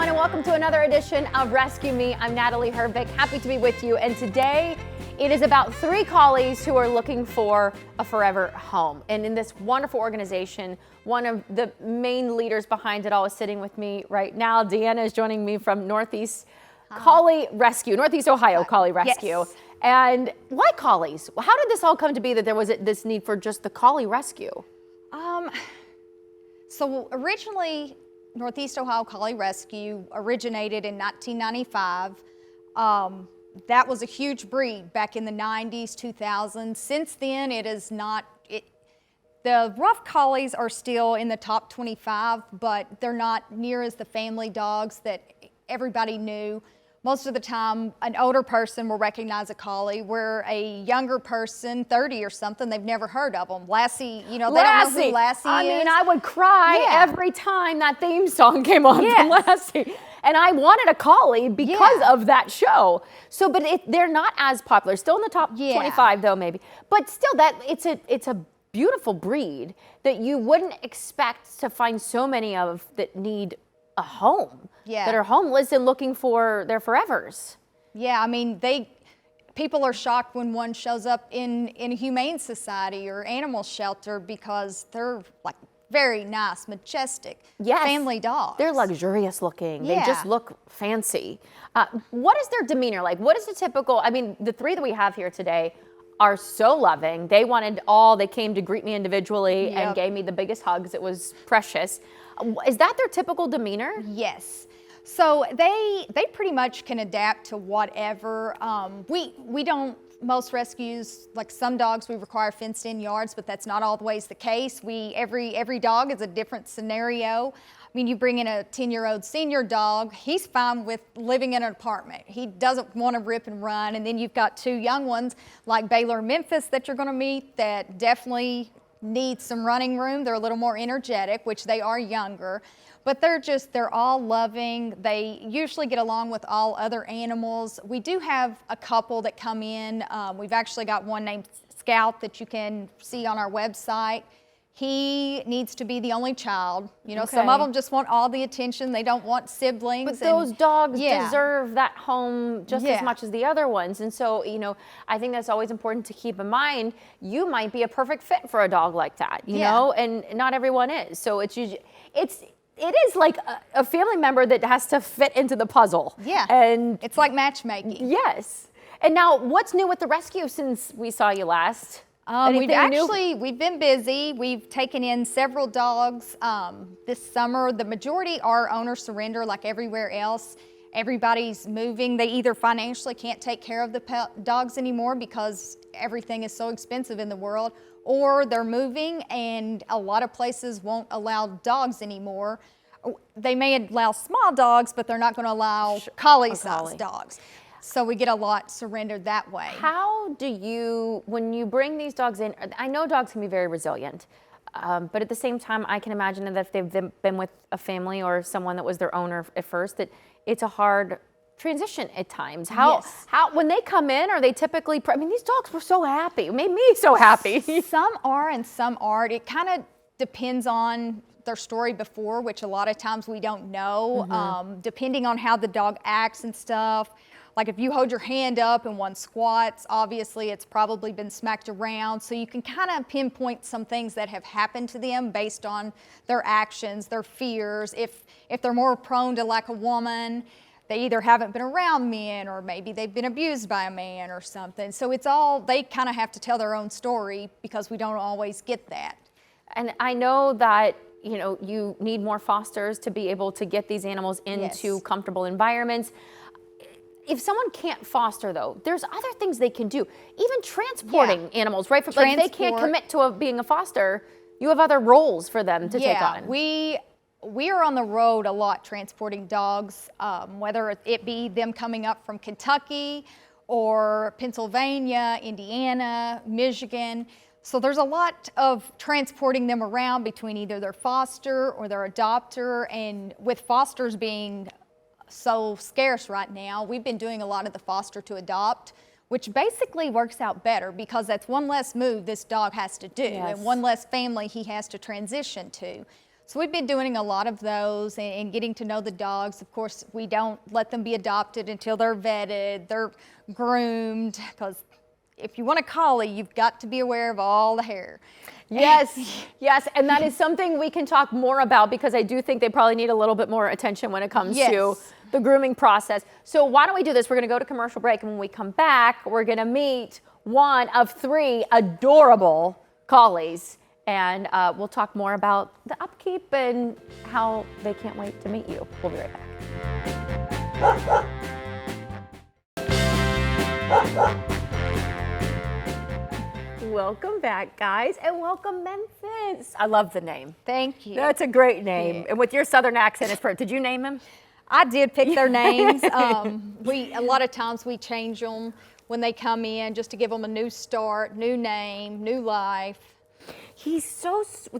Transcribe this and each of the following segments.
everyone, and welcome to another edition of Rescue Me. I'm Natalie Herbeck, happy to be with you, and today it is about 3 collies who are looking for a forever home. And in this wonderful organization, one of the main leaders behind it all is sitting with me right now. Deanna is joining me from Northeast Collie Rescue, Northeast Ohio Collie Rescue. Yes. And why collies? How did this all come to be that there was this need for just the collie rescue? So originally, Northeast Ohio Collie Rescue originated in 1995. That was a huge breed back in the 90s, 2000s. Since then, it is not, the rough collies are still in the top 25, but they're not near as the family dogs that everybody knew. Most of the time, an older person will recognize a collie, where a younger person, 30 or something, they've never heard of them. Lassie, you know, they don't know who Lassie is. I mean, I would cry every time that theme song came on from Lassie. And I wanted a collie because of that show. So, but they're not as popular. Still in the top 25 though, maybe. But still, it's a beautiful breed that you wouldn't expect to find so many of that need a home, that are homeless and looking for their forevers. Yeah, I mean, people are shocked when one shows up in a humane society or animal shelter because they're like very nice, majestic family dogs. They're luxurious looking. They just look fancy. What is their demeanor like? What is the typical, I mean, the 3 that we have here today are so loving. They came to greet me individually and gave me the biggest hugs. It was precious. Is that their typical demeanor? Yes. So they pretty much can adapt to whatever. We don't, most rescues, like some dogs, we require fenced in yards, but that's not always the case. Every dog is a different scenario. I mean, you bring in a 10-year-old senior dog, he's fine with living in an apartment. He doesn't want to rip and run. And then you've got 2 young ones like Baylor and Memphis that you're going to meet that definitely need some running room. They're a little more energetic, which they are younger, but they're all loving. They usually get along with all other animals. We do have a couple that come in. We've actually got one named Scout that you can see on our website. He needs to be the only child. You know, some of them just want all the attention. They don't want siblings. But those dogs deserve that home just as much as the other ones. And so, you know, I think that's always important to keep in mind. You might be a perfect fit for a dog like that, you know, and not everyone is. So it is like a family member that has to fit into the puzzle. Yeah, and it's like matchmaking. Yes. And now, what's new with the rescue since we saw you last? We've been busy. We've taken in several dogs this summer. The majority are owner surrender, like everywhere else. Everybody's moving. They either financially can't take care of the dogs anymore because everything is so expensive in the world, or they're moving and a lot of places won't allow dogs anymore. They may allow small dogs, but they're not going to allow collie-sized dogs. So we get a lot surrendered that way. How do you, when you bring these dogs in, I know dogs can be very resilient, but at the same time, I can imagine that if they've been with a family or someone that was their owner at first, that it's a hard transition at times. How when they come in, are they typically, I mean, these dogs were so happy. It made me so happy. Some are and some aren't. It kind of depends on their story before, which a lot of times we don't know, depending on how the dog acts and stuff. Like if you hold your hand up and one squats, obviously it's probably been smacked around. So you can kind of pinpoint some things that have happened to them based on their actions, their fears. If they're more prone to like a woman, they either haven't been around men or maybe they've been abused by a man or something. So it's all, they kind of have to tell their own story because we don't always get that. And I know that, you know, you need more fosters to be able to get these animals into comfortable environments. If someone can't foster, though, there's other things they can do. Even transporting animals, right? Like they can't commit to being a foster. You have other roles for them to take on. We are on the road a lot transporting dogs, whether it be them coming up from Kentucky or Pennsylvania, Indiana, Michigan. So there's a lot of transporting them around between either their foster or their adopter. And with fosters being so scarce right now, we've been doing a lot of the foster to adopt, which basically works out better because that's one less move this dog has to do and one less family he has to transition to. So we've been doing a lot of those and getting to know the dogs. Of course, we don't let them be adopted until they're vetted, they're groomed, because if you want a collie, you've got to be aware of all the hair. Yes, yes, and that is something we can talk more about because I do think they probably need a little bit more attention when it comes to the grooming process. So why don't we do this? We're gonna go to commercial break, and when we come back, we're gonna meet one of 3 adorable collies, and we'll talk more about the upkeep and how they can't wait to meet you. We'll be right back. Welcome back, guys, and welcome, Memphis. I love the name. Thank you. That's a great name. Yeah. And with your Southern accent, it's perfect. Did you name him? I did pick their names. A lot of times we change them when they come in just to give them a new start, new name, new life.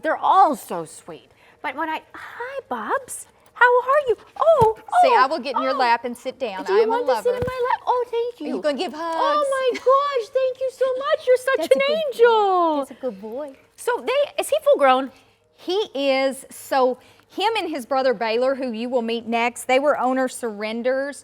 They're all so sweet. But hi, Bubs. How are you? See, I will get in your lap and sit down. Do you want to sit in my lap? Oh, thank you. Are you going to give hugs? Oh my gosh, thank you so much. You're such an angel. That's a good boy. So is he full grown? He is. So him and his brother Baylor, who you will meet next, they were owner surrenders.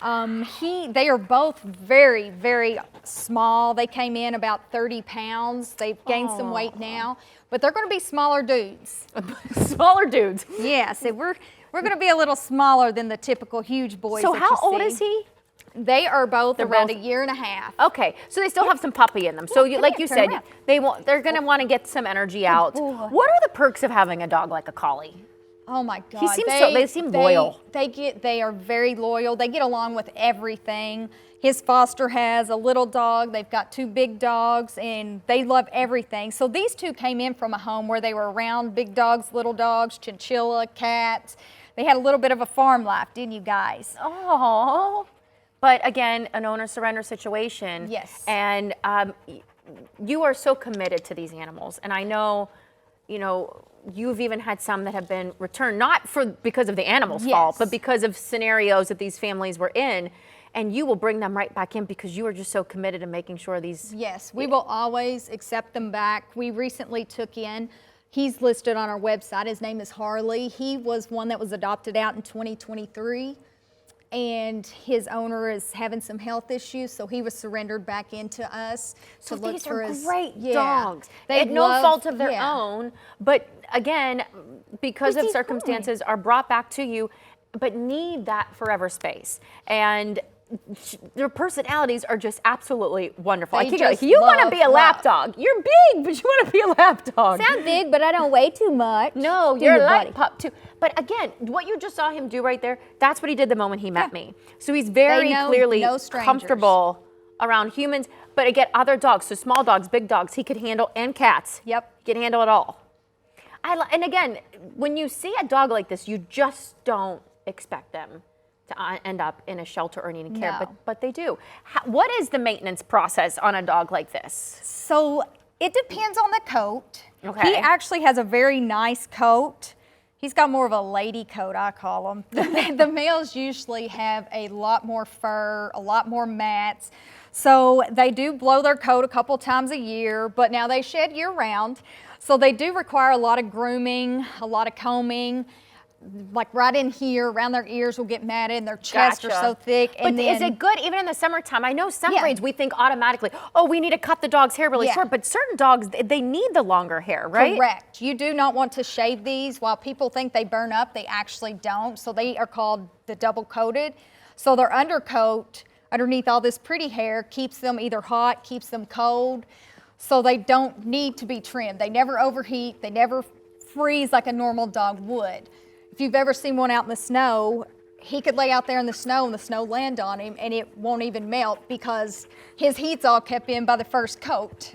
They are both very, very small. They came in about 30 pounds. They've gained some weight now, but they're going to be smaller dudes. Smaller dudes. Yeah, so we're going to be a little smaller than the typical huge boys. So how old is he? They are both around a year and a half. Okay, so they still have some puppy in them. So like you said, they're going to want to get some energy out. What are the perks of having a dog like a collie? Oh my God! They seem loyal. They are very loyal. They get along with everything. His foster has a little dog. They've got 2 big dogs, and they love everything. So these 2 came in from a home where they were around big dogs, little dogs, chinchilla, cats. They had a little bit of a farm life, didn't you guys? Oh, but again, an owner surrender situation. Yes. And you are so committed to these animals, and I know, you've even had some that have been returned, not because of the animal's fault, but because of scenarios that these families were in, and you will bring them right back in because you are just so committed to making sure these... Yes, we will always accept them back. We recently took in, he's listed on our website, his name is Harley. He was one that was adopted out in 2023, and his owner is having some health issues, so he was surrendered back into us. So these are great dogs. They had no fault of their own, but again, because of circumstances, are brought back to you, but need that forever space. And their personalities are just absolutely wonderful. You want to be a lap dog. You're big, but you want to be a lap dog. Sound big, but I don't weigh too much. No, you're a light pup too. But again, what you just saw him do right there, that's what he did the moment he met me. So he's very clearly comfortable around humans. But again, other dogs, so small dogs, big dogs, he could handle, and cats. Yep. He can handle it all. And again, when you see a dog like this, you just don't expect them to end up in a shelter or needing care, but they do. What is the maintenance process on a dog like this? So it depends on the coat. Okay. He actually has a very nice coat. He's got more of a lady coat, I call him. The males usually have a lot more fur, a lot more mats. So they do blow their coat a couple times a year, but now they shed year round. So they do require a lot of grooming, a lot of combing. Like right in here, around their ears will get matted, and their chests are so thick. But is it good even in the summertime? I know some breeds we think automatically, oh, we need to cut the dog's hair really short, but certain dogs, they need the longer hair, right? Correct. You do not want to shave these. While people think they burn up, they actually don't. So they are called the double coated. So their undercoat, underneath all this pretty hair, keeps them either hot, keeps them cold. So they don't need to be trimmed. They never overheat. They never freeze like a normal dog would. If you've ever seen one out in the snow, he could lay out there in the snow and the snow land on him and it won't even melt because his heat's all kept in by the first coat.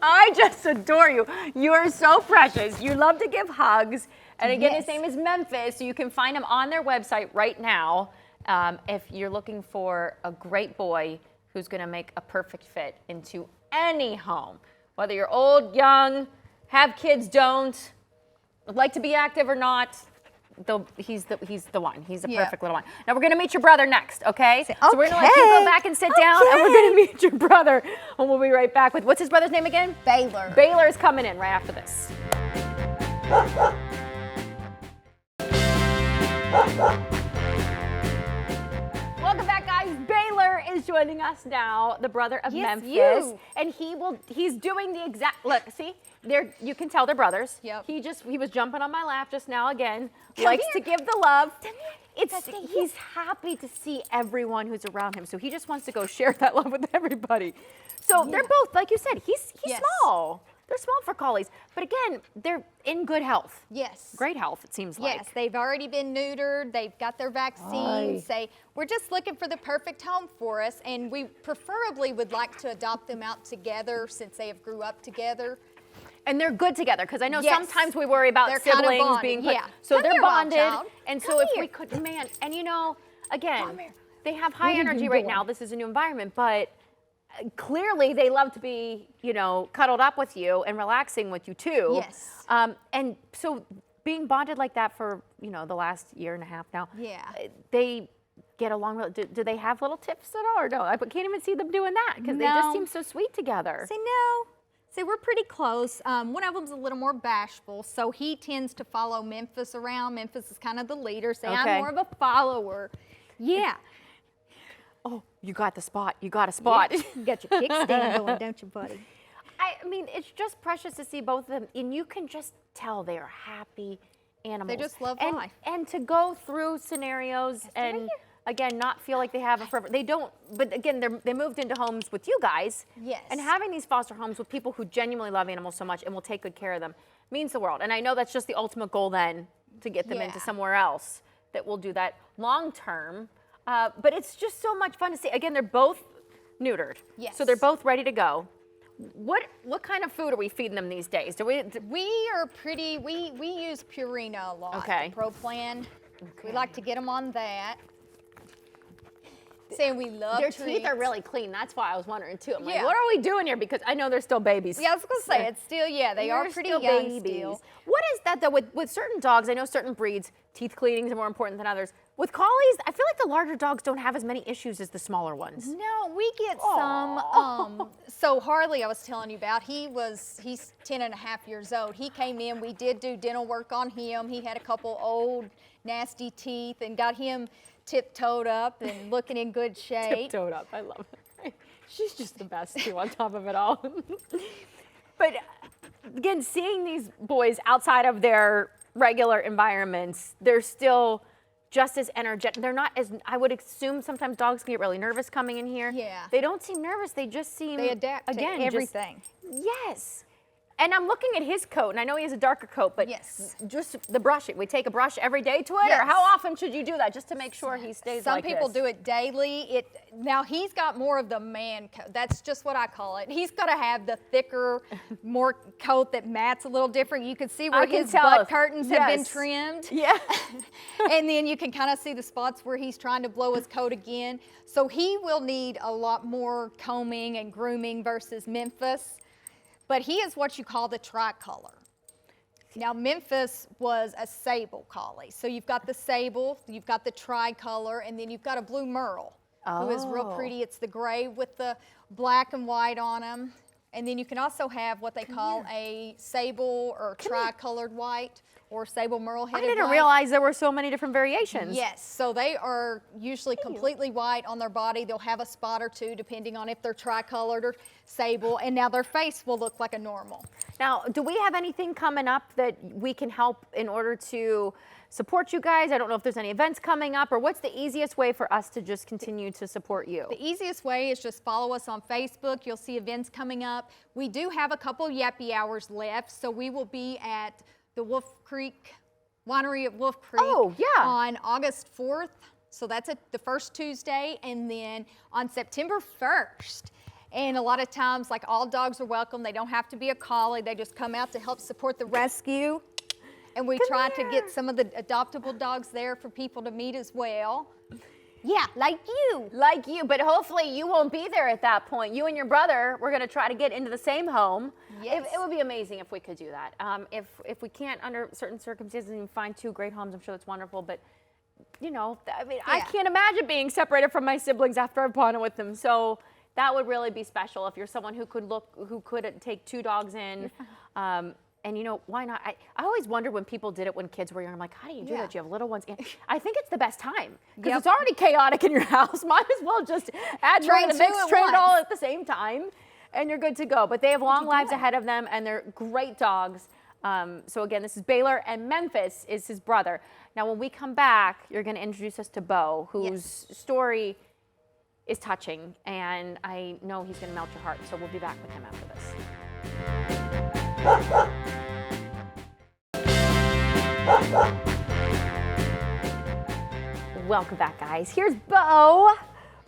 I just adore you. You are so precious. You love to give hugs. And again, his name is Memphis, so you can find him on their website right now if you're looking for a great boy who's going to make a perfect fit into any home. Whether you're old, young, have kids, don't, would like to be active or not, he's the one. He's the perfect little one. Now we're gonna meet your brother next, okay? So we're gonna let you go back and sit down, and we're gonna meet your brother, and we'll be right back with, what's his brother's name again? Baylor. Baylor is coming in right after this. joining us now, the brother of Yes, Memphis. you. And he's doing the exact, look, see, you can tell they're brothers. Yep. He was jumping on my lap just now again. Come Likes here. to give the love. Come here. He's happy to see everyone who's around him. So he just wants to go share that love with everybody. So they're both, like you said, he's Yes. small. They're small for collies. But again, they're in good health. Yes. Great health, it seems like. Yes, they've already been neutered. They've got their vaccines. We're just looking for the perfect home for us, and we preferably would like to adopt them out together since they have grew up together. And they're good together, because I know Yes. sometimes we worry about They're kind of siblings bonded, being put. yeah. So Come they're here, wild bonded. child. And Come so if here. we could, man, and you know, again, Come here. they have high What are energy you right doing? now. This is a new environment, but clearly they love to be, you know, cuddled up with you and relaxing with you too. Yes. And so being bonded like that for, you know, the last year and a half now. Yeah. They get along. Do they have little tips at all, or no? I can't even see them doing that because they just No. seem so sweet together. Say no. See, we're pretty close. One of them's a little more bashful, so he tends to follow Memphis around. Memphis is kind of the leader. Say, Okay. I'm more of a follower. Yeah. Oh, you got the spot. You got a spot. You got your kickstand going, don't you, buddy? I mean, it's just precious to see both of them, and you can just tell they are happy animals. They just love and, life. And to go through scenarios and, again, not feel like they have a forever. They don't, but again, they moved into homes with you guys. Yes. And having these foster homes with people who genuinely love animals so much and will take good care of them means the world. And I know that's just the ultimate goal then, to get them into Yeah. somewhere else that will do that long term. But it's just so much fun to see. Again, they're both neutered. Yes. So they're both ready to go. What kind of food are we feeding them these days? We are pretty, we use Purina a lot. Okay. The Pro Plan. We like to get them on that. Saying we love Their treats. teeth are really clean. That's why I was wondering too. I'm like, Yeah. what are we doing here? Because I know they're still babies. Yeah, I was gonna say it's still, yeah, they are They're pretty still young babies. still. What is that though with certain dogs? I know certain breeds, teeth cleanings are more important than others. With collies, I feel like the larger dogs don't have as many issues as the smaller ones. No, we get Aw. some. So Harley, I was telling you about, he's 10 and a half years old. He came in, we did do dental work on him. He had a couple old nasty teeth and got him tiptoed up and looking in good shape. Tiptoed up, I love it. She's just the best too on top of it all. But again, seeing these boys outside of their regular environments, they're still just as energetic. They're not as, I would assume sometimes dogs can get really nervous coming in here. Yeah. They don't seem nervous, they just seem, They adapt again, to just- everything. yes. And I'm looking at his coat, and I know he has a darker coat, but Yes. just the brushing. We take a brush every day to it, or Yes. how often should you do that just to make sure he stays Some like people this? do it daily. Now he's got more of the man coat. That's just what I call it. He's got to have the thicker, more coat that mats a little different. You can see where I can his tell. butt curtains have been Yes. trimmed. Yeah. And then you can kind of see the spots where he's trying to blow his coat again. So he will need a lot more combing and grooming versus Memphis. But he is what you call the tricolor. Now Memphis was a sable collie. So you've got the sable, you've got the tricolor, and then you've got a blue merle, who is real Oh. pretty. It's the gray with the black and white on them. And then you can also have what they call a sable or tricolored white or sable merle I headed didn't white. realize there were so many different variations. Yes, so they are usually completely white on their body. They'll have a spot or two depending on if they're tricolored or sable, and now their face will look like a normal. Now, do we have anything coming up that we can help in order to support you guys? I don't know if there's any events coming up, or what's the easiest way for us to just continue to support you? The easiest way is just follow us on Facebook. You'll see events coming up. We do have a couple Yappy Hours left, so we will be at the Wolf Creek Winery at Wolf Creek on August 4th. So that's the first Tuesday, and then on September 1st. And a lot of times, like, all dogs are welcome. They don't have to be a collie. They just come out to help support the rescue. And we try to get some of the adoptable dogs there for people to meet as well. Yeah, like you. Like you, but hopefully you won't be there at that point. You and your brother, we're going to try to get into the same home. Yes. It would be amazing if we could do that. If we can't, under certain circumstances, and find two great homes, I'm sure that's wonderful. But, you know, I mean, I Yeah. can't imagine being separated from my siblings after I've bonded with them. So that would really be special if you're someone who could take two dogs in. And why not? I always wondered when people did it when kids were young. I'm like, how do you do Yeah. that? You have little ones. And I think it's the best time because Yep. it's already chaotic in your house. Might as well just add more to the Train mix, two at train it all once. at the same time, and you're good to go. But they have long lives ahead of them, and they're great dogs. So again, this is Baylor, and Memphis is his brother. Now, when we come back, you're going to introduce us to Bo, whose story is touching, and I know he's going to melt your heart. So we'll be back with him after this. Welcome back, guys. Here's Bo.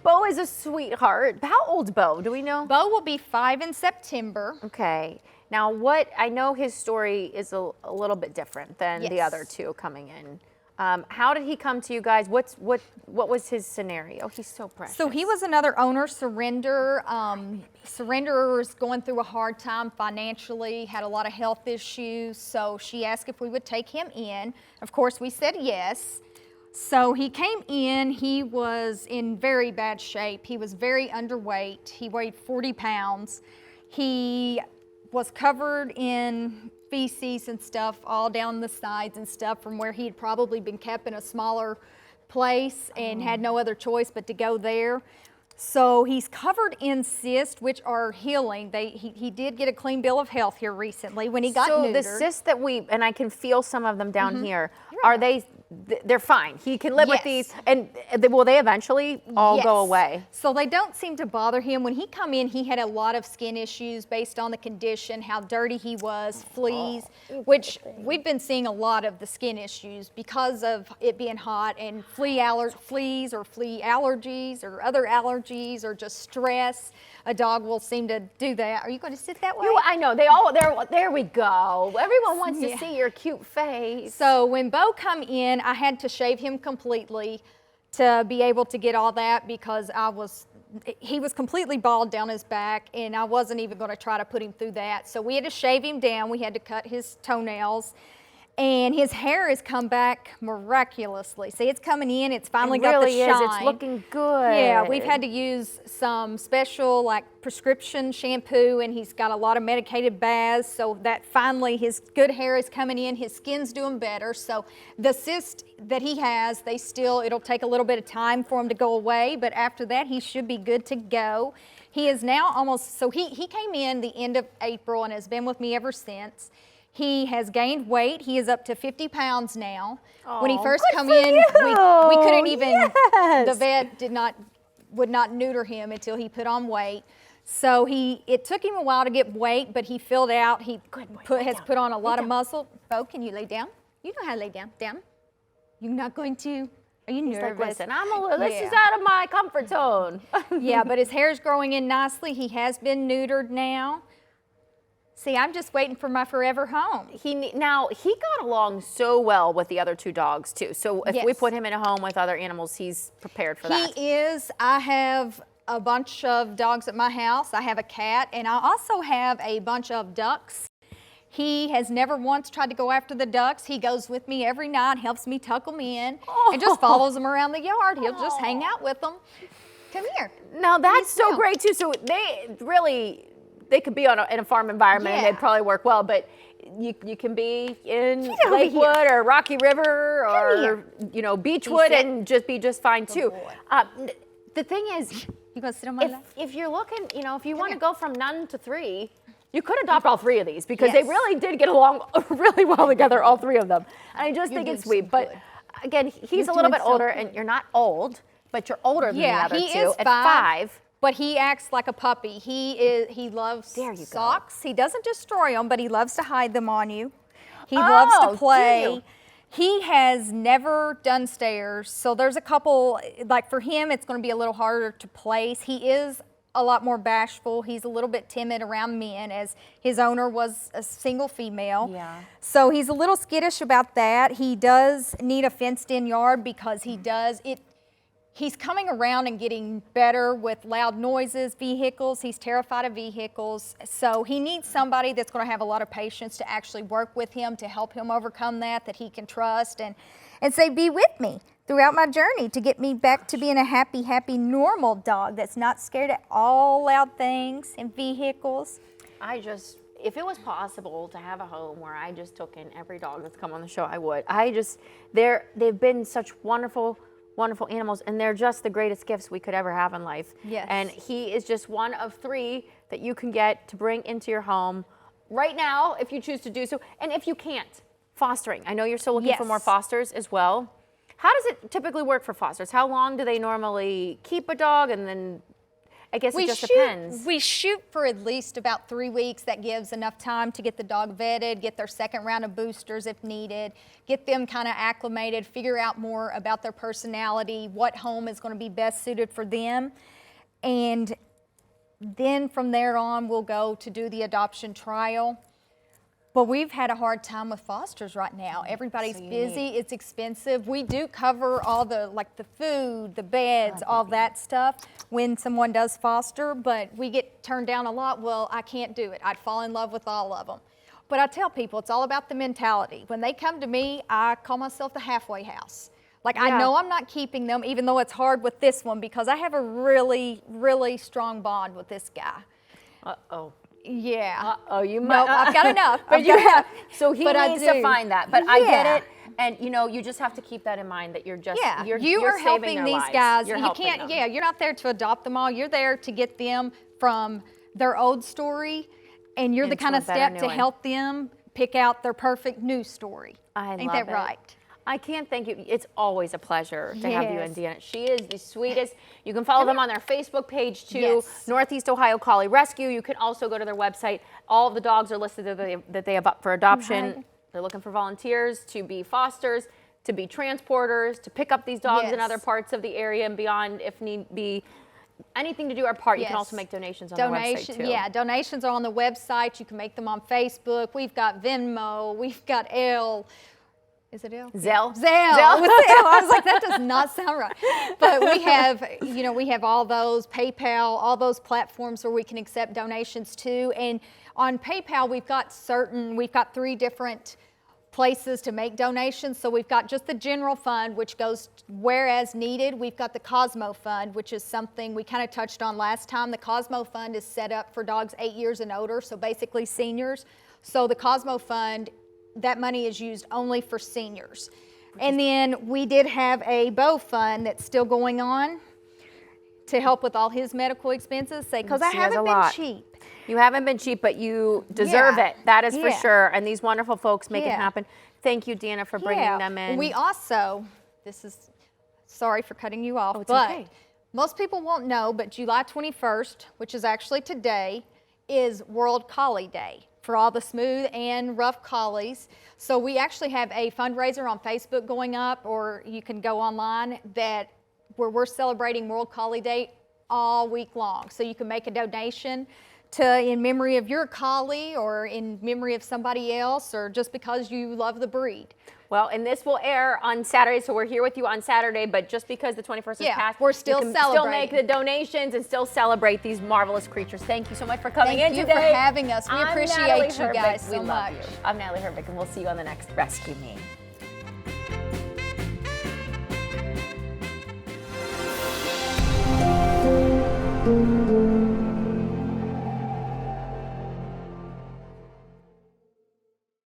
Bo is a sweetheart. How old's Bo? Do we know? Bo will be 5 in September. Okay. Now, I know his story is a little bit different than the other two coming in. How did he come to you guys? What was his scenario? He's so precious. So he was another owner, Surrender. Surrender was going through a hard time financially, had a lot of health issues. So she asked if we would take him in. Of course, we said yes. So he came in, he was in very bad shape. He was very underweight. He weighed 40 pounds. He was covered in feces and stuff all down the sides and stuff from where he had probably been kept in a smaller place and had no other choice but to go there. So he's covered in cysts, which are healing. He did get a clean bill of health here recently when he got neutered. So the cysts that and I can feel some of them down here, are they're fine? He can live with these, and will they eventually all go away? So they don't seem to bother him. When he come in, he had a lot of skin issues based on the condition, how dirty he was, fleas, which we've been seeing a lot of the skin issues because of it being hot, and fleas or flea allergies or other allergies or just stress. A dog will seem to do that. Are you going to sit that way? I know, there we go. Everyone wants to see your cute face. So when Bo come in, I had to shave him completely to be able to get all that because he was completely bald down his back and I wasn't even going to try to put him through that. So we had to shave him down. We had to cut his toenails. And his hair has come back miraculously. See, it's coming in. It's finally got the shine. It's looking good. Yeah, we've had to use some special prescription shampoo, and he's got a lot of medicated baths. So that finally his good hair is coming in. His skin's doing better. So the cyst that he has, it'll take a little bit of time for him to go away. But after that, he should be good to go. He is now he came in the end of April and has been with me ever since. He has gained weight. He is up to 50 pounds now. When he first come in, we couldn't even, the vet would not neuter him until he put on weight. So it took him a while to get weight, but he filled out. He has put on a lot of muscle. Bo, can you lay down? You know how to lay down. Down. You're not going to. Are you nervous? Like, listen, this is out of my comfort zone. Yeah, but his hair's growing in nicely. He has been neutered now. See, I'm just waiting for my forever home. He got along so well with the other two dogs too. So if we put him in a home with other animals, he's prepared for that. He is. I have a bunch of dogs at my house. I have a cat, and I also have a bunch of ducks. He has never once tried to go after the ducks. He goes with me every night, helps me tuck them in, and just follows them around the yard. He'll just hang out with them. Come here. Now that's so great too. So they could be in a farm environment and they'd probably work well, but you can be in Lakewood or Rocky River or Beechwood and just be just fine too. The thing is, you gonna sit on my lap? If you're looking, if you want to go from none to 3, you could adopt all 3 of these because they really did get along really well together, all 3 of them. And I just think it's sweet. But again, he's a little bit older, and you're not old, but you're older than the other two at 5. But he acts like a puppy. He loves socks. He doesn't destroy them, but he loves to hide them on you. He loves to play. He has never done stairs, so there's a couple, for him, it's going to be a little harder to place. He is a lot more bashful. He's a little bit timid around men, as his owner was a single female. Yeah. So he's a little skittish about that. He does need a fenced-in yard because he's coming around and getting better with loud noises, vehicles. He's terrified of vehicles. So he needs somebody that's going to have a lot of patience to actually work with him to help him overcome that he can trust and say, be with me throughout my journey to get me back to being a happy, normal dog that's not scared of all loud things and vehicles. if it was possible to have a home where I just took in every dog that's come on the show, I would. They've been such wonderful animals, and they're just the greatest gifts we could ever have in life. Yes. And he is just one of 3 that you can get to bring into your home right now if you choose to do so. And if you can't, fostering. I know you're still looking for more fosters as well. How does it typically work for fosters? How long do they normally keep a dog, and then I guess it just depends. We shoot for at least about 3 weeks. That gives enough time to get the dog vetted, get their second round of boosters if needed, get them kind of acclimated, figure out more about their personality, what home is going to be best suited for them. And then from there on, we'll go to do the adoption trial. But we've had a hard time with fosters right now. Everybody's busy, it's expensive. We do cover all the food, the beds, all that stuff when someone does foster, but we get turned down a lot. Well, I can't do it. I'd fall in love with all of them. But I tell people, it's all about the mentality. When they come to me, I call myself the halfway house. I know I'm not keeping them, even though it's hard with this one, because I have a really, really strong bond with this guy. Uh-oh. Yeah. You might. Nope, I've got enough. But so he needs to find that. But I get it. And you just have to keep that in mind that you're you're helping these guys. You're helping them. You're not there to adopt them all. You're there to get them from their old story, and you're the kind of step to help them pick out their perfect new story. Ain't that right? I can't thank you. It's always a pleasure to have you, Indiana. She is the sweetest. You can follow them on their Facebook page too, Northeast Ohio Collie Rescue. You can also go to their website. All of the dogs are listed that they have up for adoption. Right. They're looking for volunteers to be fosters, to be transporters, to pick up these dogs in other parts of the area and beyond if need be. Anything to do our part, you can also make donations on the website too. Yeah, donations are on the website. You can make them on Facebook. We've got Venmo. We've got Is it L? Zelle. With the L. I was like, that does not sound right. But we have all those, PayPal, all those platforms where we can accept donations too. And on PayPal, we've got 3 different places to make donations. So we've got just the general fund, which goes where as needed. We've got the Cosmo Fund, which is something we kind of touched on last time. The Cosmo Fund is set up for dogs 8 years and older, so basically seniors. So the Cosmo Fund, that money is used only for seniors. And then we did have a Bo Fund that's still going on to help with all his medical expenses, because I haven't been cheap. You haven't been cheap, but you deserve it. That is for sure. And these wonderful folks make it happen. Thank you, Deanna, for bringing them in. We also, sorry for cutting you off, but okay. Most people won't know, but July 21st, which is actually today, is World Collie Day for all the smooth and rough collies. So we actually have a fundraiser on Facebook going up, or you can go online, where we're celebrating World Collie Day all week long. So you can make a donation in memory of your collie, or in memory of somebody else, or just because you love the breed. Well, and this will air on Saturday, so we're here with you on Saturday, but just because the 21st is past, we're still celebrating. Still make the donations and still celebrate these marvelous creatures. Thank you so much for coming in today. Thank you for having us. We appreciate you guys so much. I'm Natalie Herbeck, and we'll see you on the next Rescue Me.